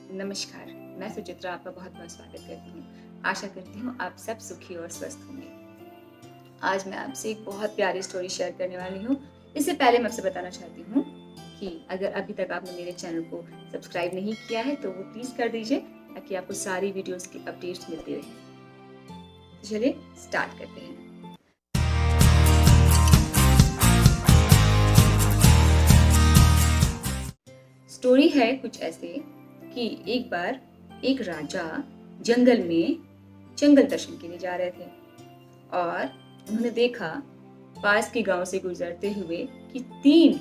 नमस्कार, मैं सुचित्रा आपका बहुत-बहुत स्वागत करती हूँ। आशा करती हूँ आप सब सुखी और स्वस्थ होंगे। आज मैं आपसे एक बहुत प्यारी स्टोरी शेयर करने वाली हूँ। इससे पहले मैं आपसे बताना चाहती हूँ कि अगर अभी तक आपने मेरे चैनल को सब्सक्राइब नहीं किया है तो वो प्लीज़ कर दीजिए ताकि आपको सारी वीडियोज़ की अपडेट्स मिलती रहें। तो चलिए स्टार्ट करते हैं। स्टोरी है कुछ ऐसे कि एक बार एक राजा जंगल में जंगल दर्शन के लिए जा रहे थे और उन्होंने देखा पास के गांव से गुजरते हुए कि 3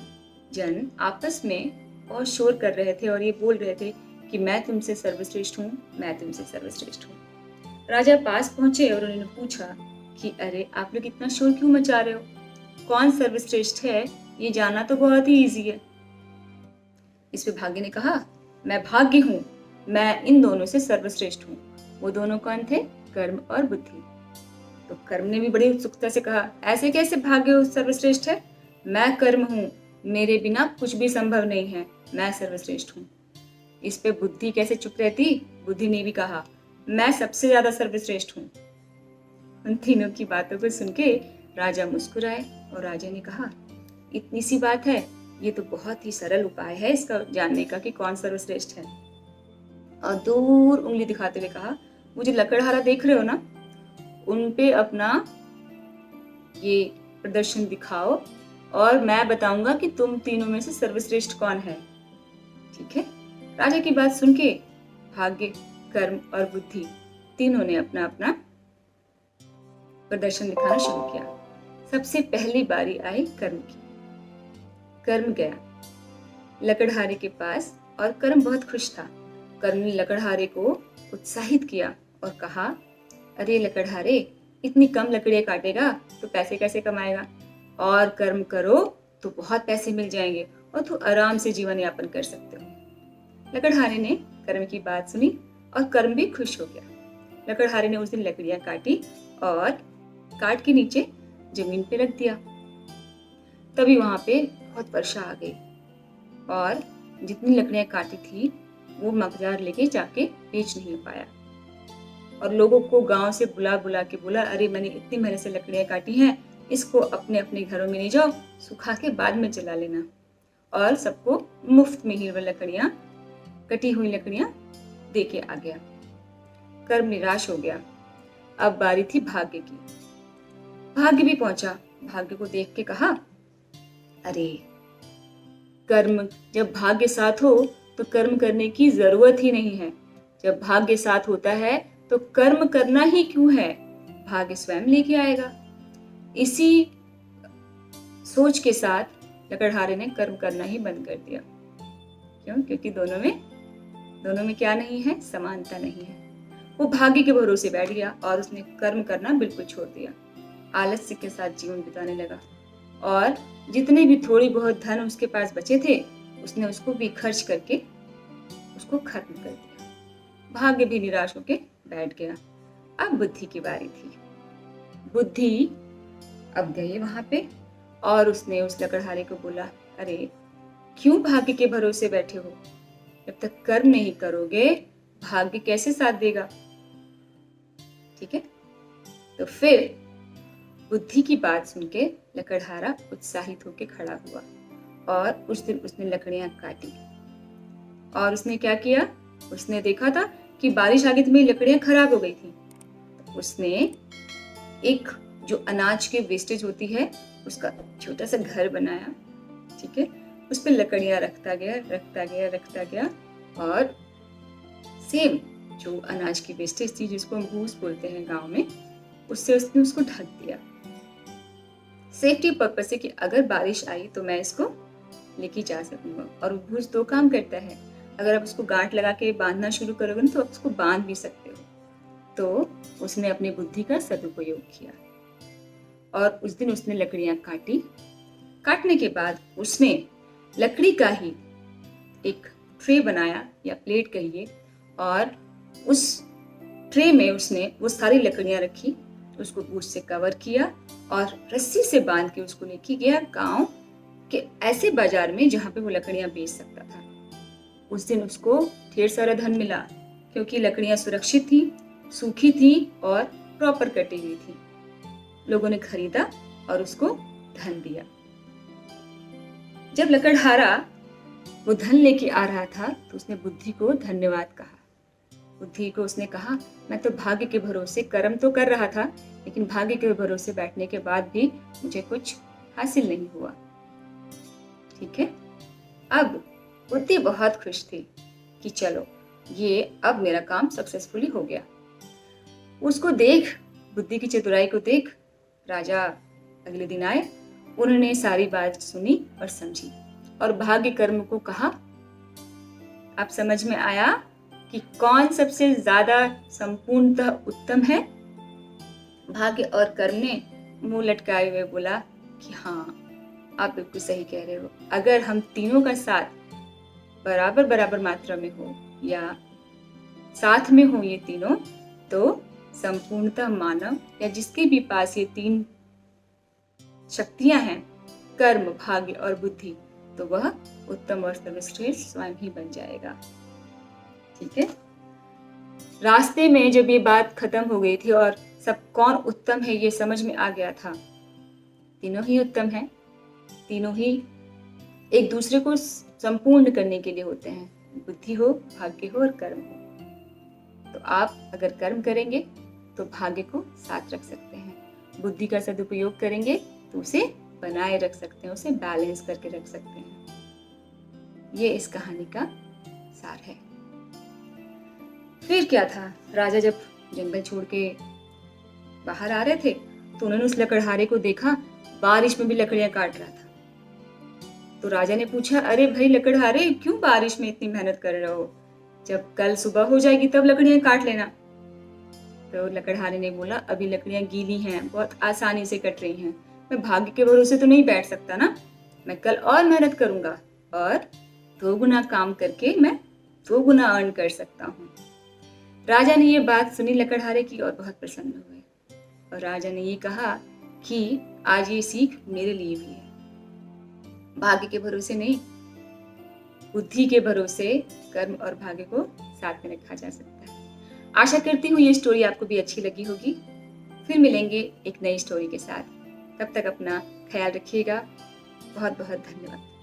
जन आपस में बहुत शोर कर रहे थे और ये बोल रहे थे कि मैं तुमसे सर्वश्रेष्ठ हूँ, मैं तुमसे सर्वश्रेष्ठ हूँ। राजा पास पहुंचे और उन्होंने पूछा कि अरे आप लोग इतना शोर क्यों मचा रहे हो? कौन सर्वश्रेष्ठ है ये जानना तो बहुत ही ईजी है। इस पे भाग्य ने कहा, मैं भाग्य हूँ, मैं इन दोनों से सर्वश्रेष्ठ हूँ। वो दोनों कौन थे? कर्म और बुद्धि। तो कर्म ने भी बड़ी उत्सुकता से कहा, ऐसे कैसे भाग्य सर्वश्रेष्ठ है? मैं कर्म हूँ, मेरे बिना कुछ भी संभव नहीं है, मैं सर्वश्रेष्ठ हूँ। इस पे बुद्धि कैसे चुप रहती? बुद्धि ने भी कहा, मैं सबसे ज्यादा सर्वश्रेष्ठ हूँ। उन तीनों की बातों को सुन के राजा मुस्कुराए और राजा ने कहा, इतनी सी बात है, ये तो बहुत ही सरल उपाय है इसका जानने का कि कौन सर्वश्रेष्ठ है। और दूर उंगली दिखाते हुए कहा, वो जो लकड़हारा देख रहे हो ना, उन पे अपना ये प्रदर्शन दिखाओ और मैं बताऊंगा कि तुम तीनों में से सर्वश्रेष्ठ कौन है। ठीक है? राजा की बात सुन के भाग्य, कर्म और बुद्धि तीनों ने अपना अपना प्रदर्शन दिखाना शुरू किया। सबसे पहली बारी आई कर्म की। कर्म गया लकड़हारे के पास और कर्म बहुत खुश था। कर्म ने लकड़हारे को उत्साहित किया और कहा, अरे लकड़हारे, इतनी कम लकड़ियां काटेगा तो पैसे कैसे कमाएगा? और कर्म करो तो बहुत पैसे मिल जाएंगे और तू आराम से जीवन यापन कर सकते हो। लकड़हारे ने कर्म की बात सुनी और कर्म भी खुश हो गया। लकड़हारे ने उस दिन लकड़ियां काटी और काट के नीचे जमीन पे रख दिया। तभी वहां पे बहुत वर्षा आ गई और जितनी लकड़ियां काटी थी वो बाजार लेके जाके बेच नहीं पाया और लोगों को गांव से बुला बुला के बोला, अरे मैंने इतनी मेहनत से लकड़ियां काटी हैं, इसको अपने अपने घरों में ले जाओ, सुखा के बाद में जला लेना। और सबको मुफ्त में ही वो लकड़ियां, कटी हुई लकड़ियां दे के आ गया। कर्म निराश हो गया। अब बारी थी भाग्य की। भाग्य भी पहुंचा। भाग्य को देख के कहा, अरे कर्म, जब भाग्य साथ हो तो कर्म करने की जरूरत ही नहीं है। जब भाग्य साथ होता है तो कर्म करना ही क्यों है, भाग्य स्वयं लेके आएगा। इसी सोच के साथ लकड़हारे ने कर्म करना ही बंद कर दिया। क्यों? क्योंकि दोनों में क्या नहीं है? समानता नहीं है। वो भाग्य के भरोसे बैठ गया और उसने कर्म करना बिल्कुल छोड़ दिया। आलस्य के साथ जीवन बिताने लगा और जितने भी थोड़ी बहुत धन उसके पास बचे थे उसने उसको भी खर्च करके उसको खत्म कर दिया। भाग्य भी निराश होके बैठ गया। अब बुद्धि की बारी थी। बुद्धि अब गई वहां पे और उसने उस लकड़हारे को बोला, अरे क्यों भाग्य के भरोसे बैठे हो? जब तक कर्म नहीं करोगे भाग्य कैसे साथ देगा? ठीक है? तो फिर बुद्धि की बात सुन के लकड़हारा उत्साहित होकर खड़ा हुआ और उस दिन उसने लकड़ियां काटी। और उसने क्या किया? उसने देखा था कि बारिश आ गई तो मेरी लकड़ियां खराब हो गई थी। तो उसने एक जो अनाज के वेस्टेज होती है उसका छोटा सा घर बनाया। ठीक है? उस पर लकड़ियां रखता गया और सेम जो अनाज की वेस्टेज थी जिसको हम भूस बोलते हैं गांव में, उससे उसने उसको ढक दिया सेफ्टी पर्पज से कि अगर बारिश आई तो मैं इसको लेके जा सकूंगा। और वो भूस 2 काम करता है। अगर आप उसको गांठ लगा के बांधना शुरू करोगे ना तो आप उसको बांध भी सकते हो। तो उसने अपनी बुद्धि का सदुपयोग किया और उस दिन उसने लकड़ियां काटी। काटने के बाद उसने लकड़ी का ही एक ट्रे बनाया या प्लेट कहिए और उस ट्रे में उसने वो सारी लकड़ियां रखी, उसको भूस से कवर किया और रस्सी से बांध के उसको लेके गया गांव के ऐसे बाजार में जहां पे वो लकड़ियां बेच सकता था। उस दिन उसको ढेर सारा धन मिला, क्योंकि लकड़ियां सुरक्षित थी, सूखी थी और प्रॉपर कटी हुई थी। लोगों ने खरीदा और उसको धन दिया। जब लकड़हारा वो धन लेके आ रहा था तो उसने बुद्धि को धन्यवाद कहा। बुद्धि को उसने कहा, मैं तो भाग्य के भरोसे कर्म तो कर रहा था, लेकिन भाग्य के भरोसे बैठने के बाद भी मुझे कुछ हासिल नहीं हुआ। ठीक है, अब बुद्धि बहुत खुश थी कि चलो ये अब मेरा काम सक्सेसफुली हो गया। उसको देख, बुद्धि की चतुराई को देख, राजा अगले दिन आए। उन्होंने सारी बात सुनी और समझी और भाग्य कर्म को कहा, अब समझ में आया कि कौन सबसे ज्यादा संपूर्णतः उत्तम है। भाग्य और कर्म ने मुंह लटकाए हुए बोला कि हाँ, आप बिल्कुल सही कह रहे हो। अगर हम तीनों का साथ बराबर बराबर मात्रा में हो या साथ में हो ये तीनों, तो संपूर्णतः मानव या जिसके भी पास ये तीन शक्तियां हैं, कर्म, भाग्य और बुद्धि, तो वह उत्तम और सर्वश्रेष्ठ स्वयं ही बन जाएगा। ठीक है, रास्ते में जब ये बात खत्म हो गई थी और सब कौन उत्तम है ये समझ में आ गया था, तीनों ही उत्तम हैं, तीनों ही एक दूसरे को संपूर्ण करने के लिए होते हैं, बुद्धि हो, भाग्य हो और कर्म हो। तो आप अगर कर्म करेंगे तो भाग्य को साथ रख सकते हैं, बुद्धि का सदुपयोग करेंगे तो उसे बनाए रख सकते हैं, उसे बैलेंस करके रख सकते हैं। ये इस कहानी का सार है। फिर क्या था, राजा जब जंगल छोड़ के बाहर आ रहे थे तो उन्होंने उस लकड़हारे को देखा, बारिश में भी लकड़ियां काट रहा था। तो राजा ने पूछा, अरे भाई लकड़हारे, क्यों बारिश में इतनी मेहनत कर रहे हो? जब कल सुबह हो जाएगी तब लकड़ियां काट लेना। तो लकड़हारे ने बोला, अभी लकड़ियां गीली हैं, बहुत आसानी से कट रही हैं, मैं भाग्य के भरोसे तो नहीं बैठ सकता ना, मैं कल और मेहनत करूंगा और 2 गुना काम करके मैं 2 गुना अर्न कर सकता हूँ। राजा ने ये बात सुनी लकड़हारे की और बहुत प्रसन्न हुए और राजा ने ये कहा कि आज ये सीख मेरे लिए भी है, भाग्य के भरोसे नहीं, बुद्धि के भरोसे कर्म और भाग्य को साथ में रखा जा सकता है। आशा करती हूँ ये स्टोरी आपको भी अच्छी लगी होगी। फिर मिलेंगे एक नई स्टोरी के साथ, तब तक अपना ख्याल रखिएगा। बहुत बहुत धन्यवाद।